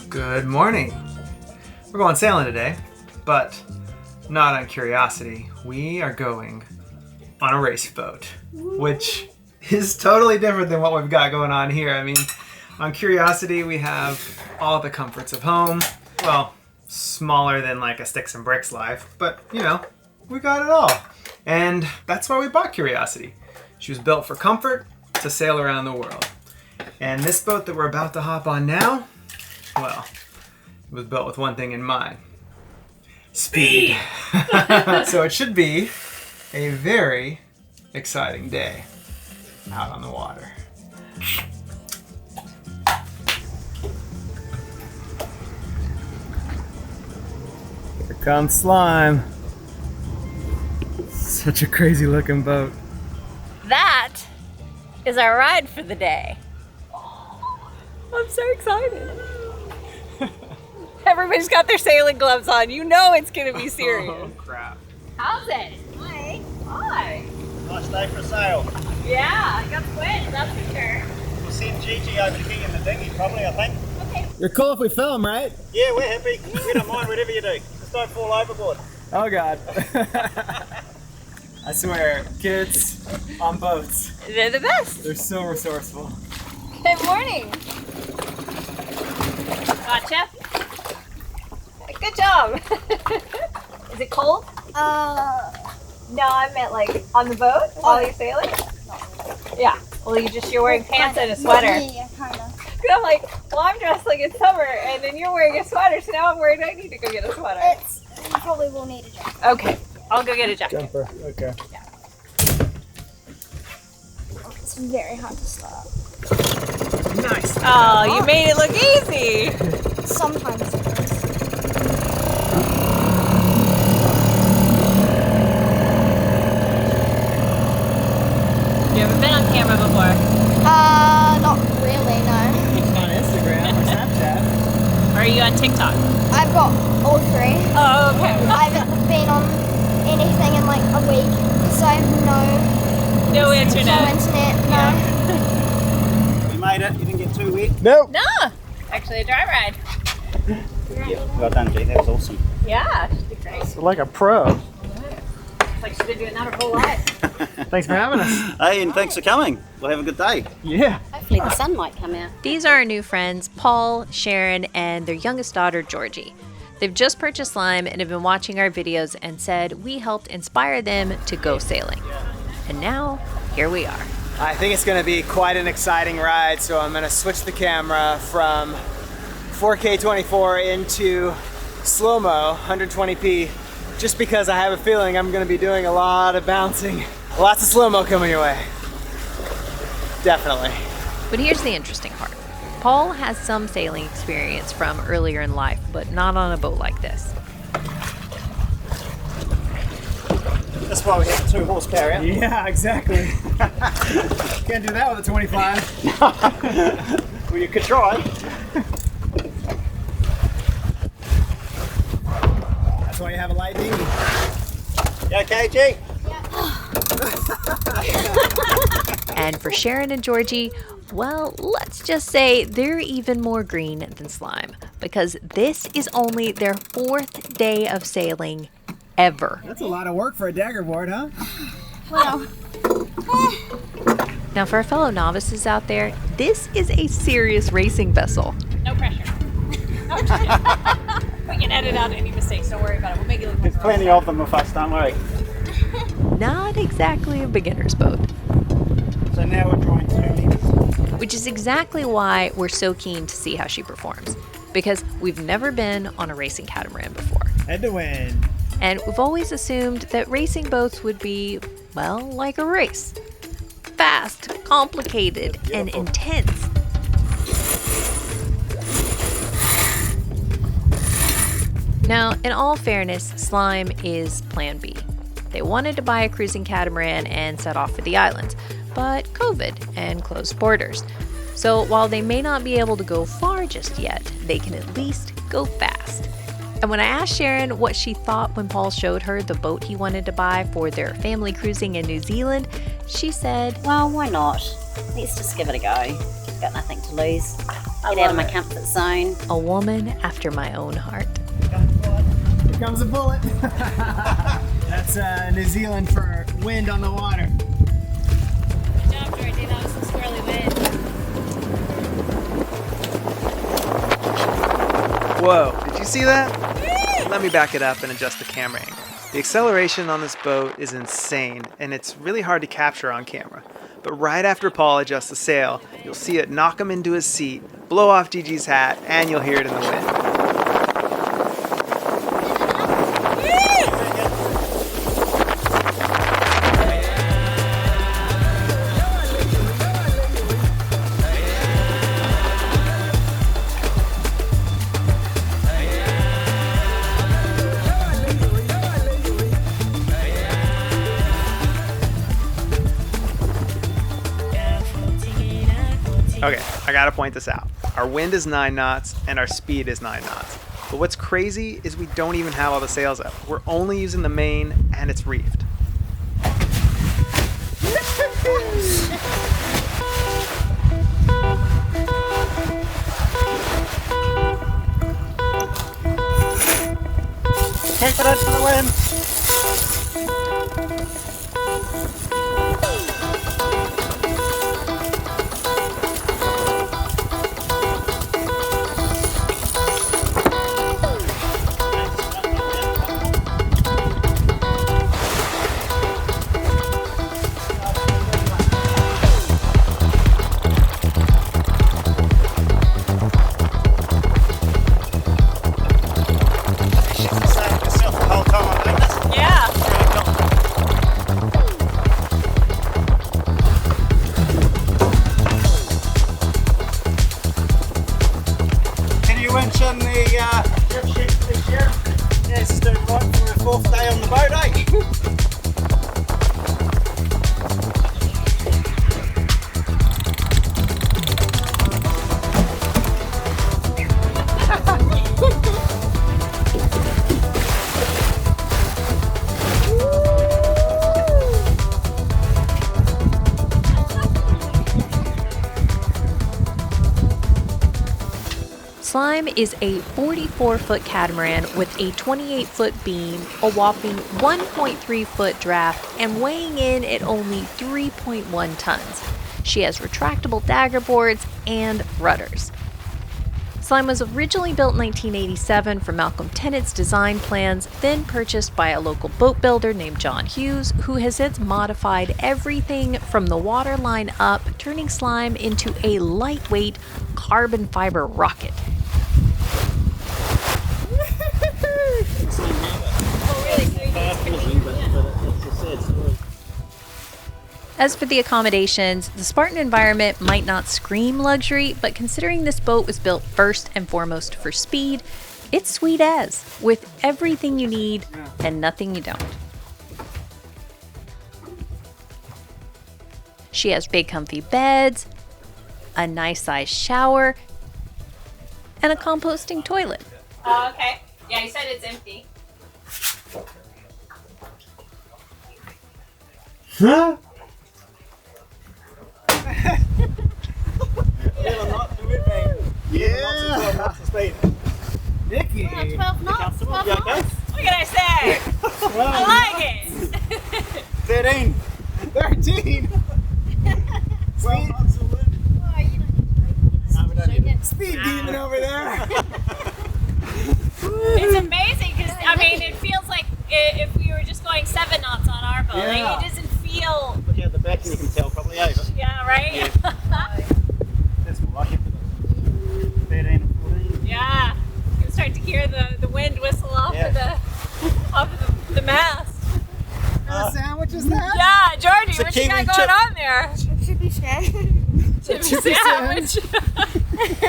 Good morning. We're going sailing today, but not on Curiosity. We are going on a race boat, which is totally different than what we've got going on here. I mean, on Curiosity, we have all the comforts of home. Well, smaller than like a sticks and bricks life, but you know, we got it all. And that's why we bought Curiosity. She was built for comfort to sail around the world. And this boat that we're about to hop on now, well, it was built with one thing in mind. Speed. So it should be a very exciting day out on the water. Here comes Slime. Such a crazy looking boat. That is our ride for the day. I'm so excited. Everybody's got their sailing gloves on. You know it's gonna be serious. Oh crap. How's it? Hi. Hi. Nice day for a sail. Yeah, I got the wind, that's for sure. We'll send Gigi over to Key in the dinghy probably, I think. Okay. You're cool if we film, right? Yeah, we're happy. We don't mind whatever you do. Just don't fall overboard. Oh god. I swear, kids on boats, They're the best. they're so resourceful. Good morning. Gotcha. Good job. Is it cold? No, I meant like on the boat while you're sailing. Yeah. Well, you're wearing pants and a sweater. Yeah, kind of. And I'm like, well, I'm dressed like it's summer, and then you're wearing a sweater, so now I'm worried I need to go get a sweater. You probably will need a jacket. Okay, I'll go get a jacket. Jumper, okay. It's very hard to start. Nice. Oh, you made it look easy. Sometimes it is. You ever been on camera before? Not really, no. On Instagram or Snapchat. Or are you on TikTok? I've got all three. Oh, okay. I haven't been on anything in like a week, so I have No internet. no internet, no. You made it. You didn't get too wet. Nope. No, actually a dry ride. Yeah. Well done, G. That was awesome. Yeah, she did great. Like a pro. It's like she's been doing that her whole life. Thanks for having us. Hey, and thanks for coming. We'll have a good day. Yeah. Hopefully the sun might come out. These are our new friends, Paul, Sharon, and their youngest daughter, Georgie. They've just purchased Slime and have been watching our videos and said we helped inspire them to go sailing. And now, here we are. I think it's gonna be quite an exciting ride, so I'm gonna switch the camera from 4K 24 into slow-mo 120p, just because I have a feeling I'm gonna be doing a lot of bouncing. Lots of slow-mo coming your way. Definitely. But here's the interesting part. Paul has some sailing experience from earlier in life, but not on a boat like this. That's why we have 2 horsepower out. Yeah, exactly. Can't do that with a 25. Well, you could try. That's why you have a light dinghy. You okay, G? And for Sharon and Georgie, well, let's just say they're even more green than Slime, because this is only their 4th day of sailing ever. That's a lot of work for a dagger board, huh? Well, Now, for our fellow novices out there, this is a serious racing vessel. No pressure. We can edit out any mistakes, don't worry about it. We'll make it look There's plenty of them with us, don't worry. Not exactly a beginner's boat. So now we're drawing 2 meters. Which is exactly why we're so keen to see how she performs. Because we've never been on a racing catamaran before. Head to win. And we've always assumed that racing boats would be, well, like a race. Fast, complicated, and intense. Now, in all fairness, Slime is Plan B. They wanted to buy a cruising catamaran and set off for the islands, but COVID and closed borders. So while they may not be able to go far just yet, they can at least go fast. And when I asked Sharon what she thought when Paul showed her the boat he wanted to buy for their family cruising in New Zealand, she said, well, why not? Let's just give it a go. Got nothing to lose. Get out of my comfort zone. A woman after my own heart. Here comes a bullet. That's New Zealand for wind on the water. Good job, Georgie. That was some swirly wind. Whoa, did you see that? Let me back it up and adjust the camera angle. The acceleration on this boat is insane, and it's really hard to capture on camera. But right after Paul adjusts the sail, you'll see it knock him into his seat, blow off Gigi's hat, and you'll hear it in the wind. Okay, I gotta point this out. Our wind is 9 knots and our speed is 9 knots. But what's crazy is we don't even have all the sails up. We're only using the main and it's reefed. Keep it into the wind. Slime is a 44-foot catamaran with a 28-foot beam, a whopping 1.3-foot draft, and weighing in at only 3.1 tons. She has retractable dagger boards and rudders. Slime was originally built in 1987 from Malcolm Tennant's design plans, then purchased by a local boat builder named John Hughes, who has since modified everything from the waterline up, turning Slime into a lightweight carbon fiber rocket. As for the accommodations, the Spartan environment might not scream luxury, but considering this boat was built first and foremost for speed, it's sweet as, with everything you need and nothing you don't. She has big comfy beds, a nice sized shower, and a composting toilet. Oh, okay. Yeah, you said it's empty. Huh? Yeah. Nikki. 12 knots. 12 knots. What can I say? I like it. 13. 13. Well, Oh, you don't need to Speed demon over there. It's amazing because, I mean, it feels like if we were just going 7 knots on our boat. Yeah. Like, it doesn't feel... Look out the back and you can tell probably over. Yeah, right? That's more like it. 13 and 14. Yeah. You can start to hear the wind whistle off of the mast. Sandwich is that? Yeah, Georgie, It's a what you got Kiwi going chip. on there? It should be sandwich. Chippy sandwich.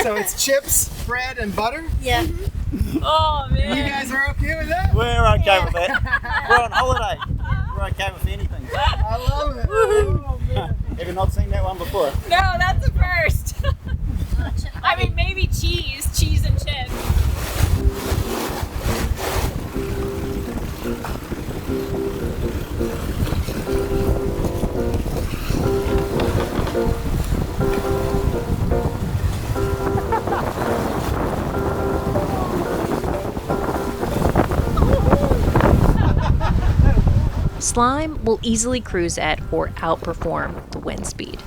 So it's chips, bread, and butter? Yeah. Oh, man. You guys are okay with that? We're okay with that. We're on holiday. We're okay with anything. I love it. Oh, man. Have you not seen that one before? No, that's the first. I mean, maybe cheese and chips. Slime will easily cruise at or outperform the wind speed.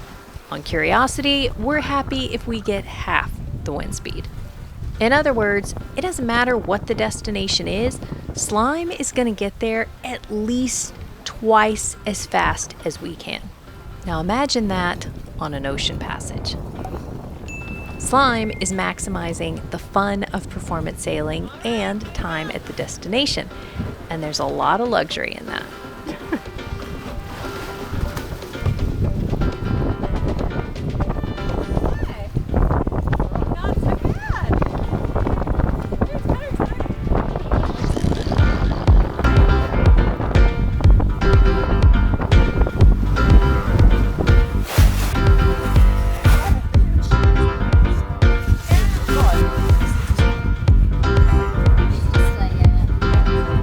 On Curiosity, we're happy if we get half the wind speed. In other words, it doesn't matter what the destination is, Slime is going to get there at least twice as fast as we can. Now imagine that on an ocean passage. Slime is maximizing the fun of performance sailing and time at the destination, and there's a lot of luxury in that.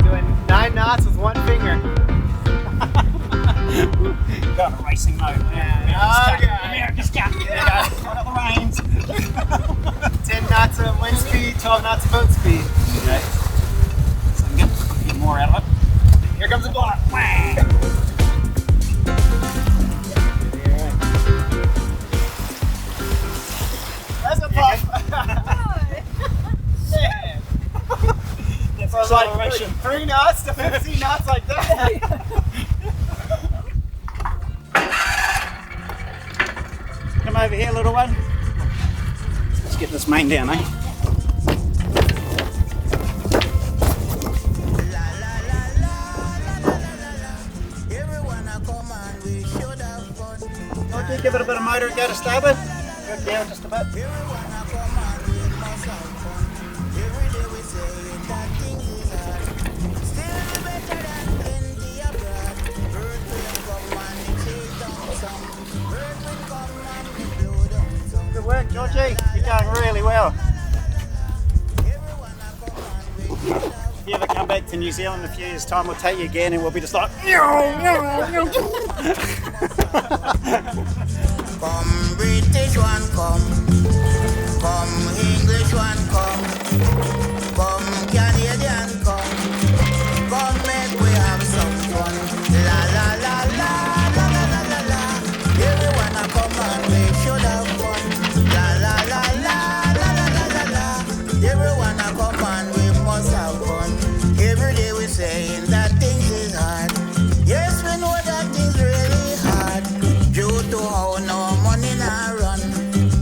Doing 9 knots with one finger. Got a racing mode. America's got one of the reins. 10 knots of wind speed, 12 knots of boat speed. Okay. So I'm getting more out of it. Here comes the block. That's a puff. Man. That's So like acceleration. 3 knots to 15 knots like that. Come over here, little one. Let's get this main down, eh? Oh, do give it a bit of motor and go to starboard. Go down just a bit. Good work, Georgie. You're going really well. If you ever come back to New Zealand in a few years' time, we'll take you again and we'll be just like, Come British one, come English one, come Canadian, come make we have some fun. La la la la la la la la la. Everyone a come and we should have fun. La la la la la la la la la. Everyone a come and we must have fun. Every day we saying that things is hard. Yes, we know that things really hard. Due to how no money now run.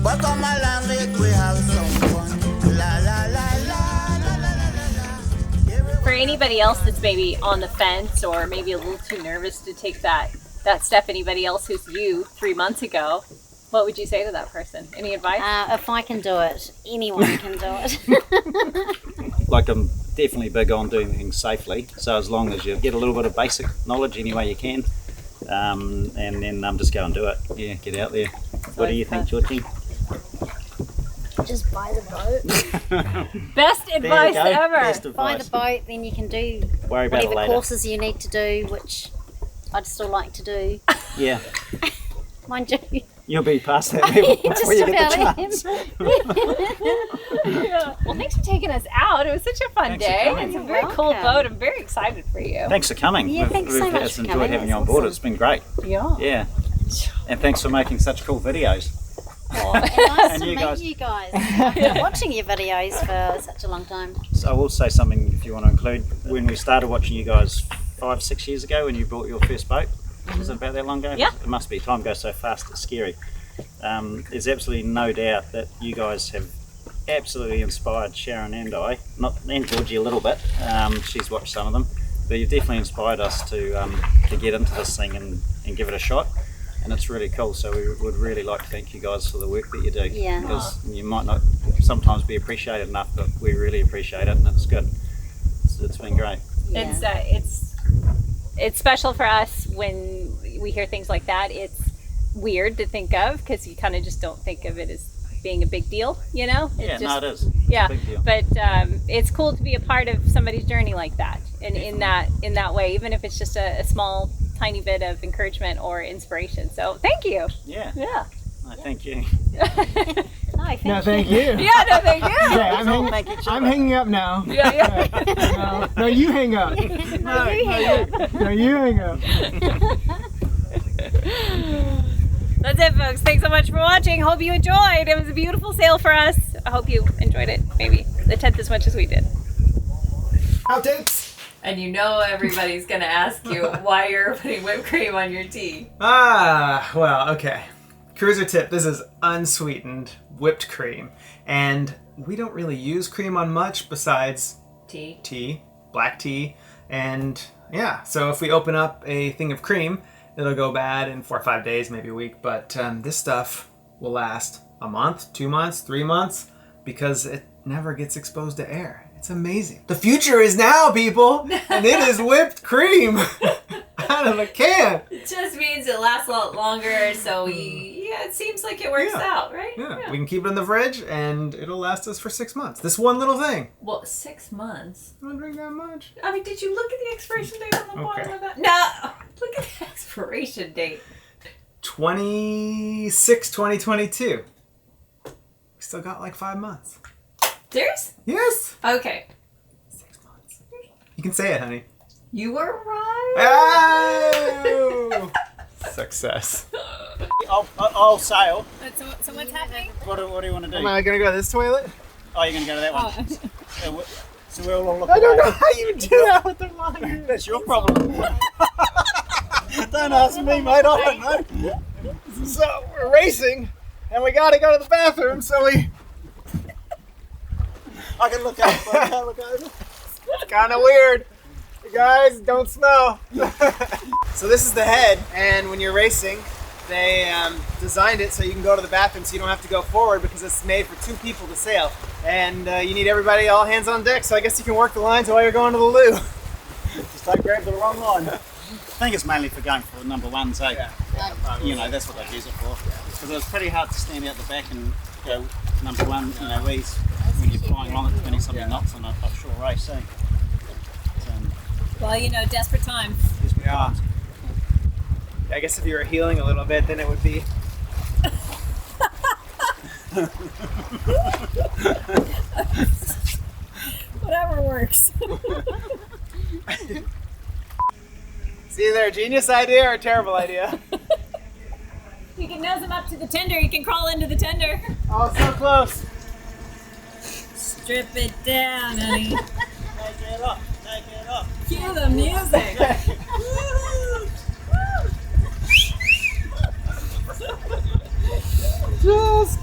But come along with we have some fun. La la la la la la la la. For anybody else that's maybe on the fence or maybe a little too nervous to take that step, anybody else who's you 3 months ago, what would you say to that person? Any advice? If I can do it, anyone can do it. Like, I'm definitely big on doing things safely, so as long as you get a little bit of basic knowledge any way you can, and then just go and do it. Yeah, get out there. What do you think, Georgie? Just buy the boat. Best advice There you go. ever. Best Buy advice. the boat, then you can do Worry about it whatever later. courses you need to do, which I'd still like to do. Yeah, Mind you, you'll be past that level just before you get the about chance. Yeah. Well, thanks for taking us out. It was such a fun Thanks for day. coming. It's a You're very cool welcome. boat. I'm very excited for you. Thanks for coming. Yeah, thanks so much It's for enjoyed coming. having you That's on board. awesome. It's been great. Yeah. Yeah, and thanks for making such cool videos. nice And to you meet guys. you guys. I've been watching your videos for such a long time. So I will say something if you want to include. When we started watching you guys 5-6 years ago, when you bought your first boat, was it about that long ago? Yeah. It must be. Time goes so fast, it's scary. There's absolutely no doubt that you guys have absolutely inspired Sharon and I, and Georgie a little bit. She's watched some of them, but you've definitely inspired us to get into this thing and give it a shot. And it's really cool. So we would really like to thank you guys for the work that you do. Yeah. Because you might not sometimes be appreciated enough, but we really appreciate it, and it's good. It's been great. Yeah. It's special for us when we hear things like that. It's weird to think of because you kind of just don't think of it as being a big deal, you know? Yeah, just, no, it is. It's Yeah, a big deal. but it's cool to be a part of somebody's journey like that, and in that way, even if it's just a small, tiny bit of encouragement or inspiration. So thank you. Yeah. Yeah. No, thank you. No, thank No, you. thank you. Yeah, no, thank you. Okay, Thank you, I'm hanging up now. Yeah, yeah. No, you hang up. No, you hang up. No, you hang up. That's it, folks. Thanks so much for watching. Hope you enjoyed. It was a beautiful sail for us. I hope you enjoyed it. Maybe a tenth as much as we did. Outtakes. And you know everybody's gonna ask you why you're putting whipped cream on your tea. Well, okay. Cruiser tip, this is unsweetened whipped cream. And we don't really use cream on much besides tea, black tea, and yeah. So if we open up a thing of cream, it'll go bad in 4 or 5 days, maybe a week. But this stuff will last a month, 2 months, 3 months, because it never gets exposed to air. It's amazing. The future is now, people, and it is whipped cream out of a can. It just means it lasts a lot longer, so it seems like it works out, right? Yeah, we can keep it in the fridge, and it'll last us for 6 months. This one little thing. Well, 6 months? I don't drink that much. I mean, did you look at the expiration date on the bottom of that? No! Look at the expiration date. 2022. We still got like 5 months. Serious? Yes. Okay. 6 months. You can say it, honey. You were right. Oh! Success. I'll sail. So what's happening? What do you want to do? Am I gonna go to this toilet? Oh, you're going to go to that one. So we'll all look I don't away. know how you do that with the line. That's your problem. Don't ask me, mate. I don't know. So we're racing, and we gotta go to the bathroom. So we. I can look up. I can't look over. It's kind of weird. You guys don't smell. So this is the head, and when you're racing, they designed it so you can go to the bathroom, so you don't have to go forward because it's made for 2 people to sail, and you need everybody all hands on deck. So I guess you can work the lines while you're going to the loo. Just don't grab the wrong line. I think it's mainly for going for the number ones, eh? Yeah. You know, that's what they use it for. Because it was pretty hard to stand out the back and go number one, you know, ease when you're flying along at 20-something knots on an offshore race, eh? Well, you know, desperate times. Yeah. I guess if you were healing a little bit, then it would be. Whatever works. It's either a genius idea or a terrible idea. You can nose him up to the tender. You can crawl into the tender. Oh, so close. Strip it down, honey. Take it up. Take it up. Cue the music.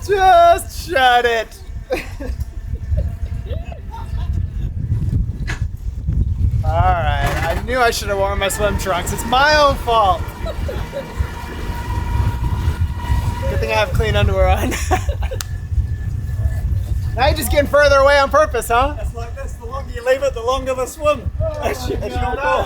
Just shut it. Alright, I knew I should have worn my swim trunks. It's my own fault. Good thing I have clean underwear on. Now you're just getting further away on purpose, huh? It's like this, the longer you leave it, the longer the swim. That's your call.